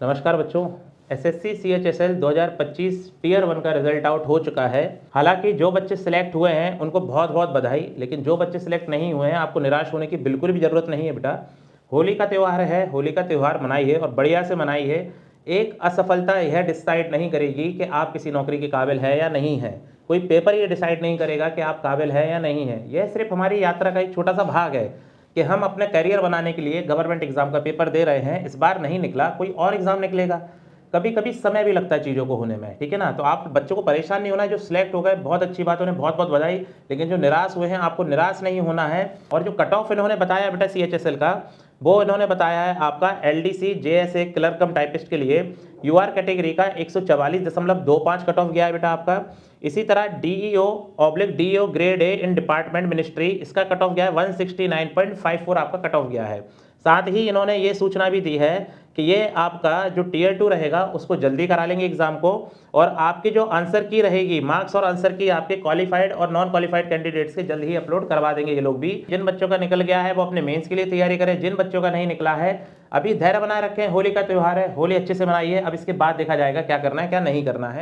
नमस्कार बच्चों। SSC CHSL 2025 tier 1 का रिजल्ट आउट हो चुका है। हालांकि जो बच्चे सिलेक्ट हुए हैं उनको बहुत बहुत बधाई, लेकिन जो बच्चे सिलेक्ट नहीं हुए हैं आपको निराश होने की बिल्कुल भी ज़रूरत नहीं है बेटा। होली का त्यौहार है, होली का त्यौहार मनाइए और बढ़िया से मनाइए। एक असफलता यह डिसाइड नहीं करेगी कि आप किसी नौकरी के काबिल है या नहीं है। कोई पेपर ये डिसाइड नहीं करेगा कि आप काबिल है या नहीं है। यह सिर्फ हमारी यात्रा का एक छोटा सा भाग है कि हम अपने करियर बनाने के लिए गवर्नमेंट एग्जाम का पेपर दे रहे हैं। इस बार नहीं निकला, कोई और एग्जाम निकलेगा। कभी कभी समय भी लगता है चीज़ों को होने में, ठीक है ना। तो आप बच्चों को परेशान नहीं होना है। जो सिलेक्ट हो गए बहुत अच्छी बात, उन्हें बहुत बहुत बधाई। लेकिन जो निराश हुए हैं आपको निराश नहीं होना है। और जो कट ऑफ इन्होंने बताया बेटा सीएचएसएल का, वो इन्होंने बताया है आपका एलडीसी जेएसए क्लर्क कम टाइपिस्ट के लिए यूआर कैटेगरी का 144.25 कट ऑफ गया है बेटा आपका। इसी तरह DEO grade A in department ministry, इसका कट ऑफ गया है 169.54 आपका कट ऑफ गया है। साथ ही इन्होंने ये सूचना भी दी है कि ये आपका जो टियर 2 रहेगा उसको जल्दी करा लेंगे एग्जाम को। और आपकी जो आंसर की रहेगी, मार्क्स और आंसर की आपके क्वालिफाइड और नॉन क्वालिफाइड कैंडिडेट्स के जल्द ही अपलोड करवा देंगे ये लोग भी। जिन बच्चों का निकल गया है वो अपने मेंस के लिए तैयारी करें। जिन बच्चों का नहीं निकला है अभी धैर्य बनाए रखें। होली का त्यौहार है, होली अच्छे से मनाइए। अब इसके बाद देखा जाएगा क्या करना है क्या नहीं करना है।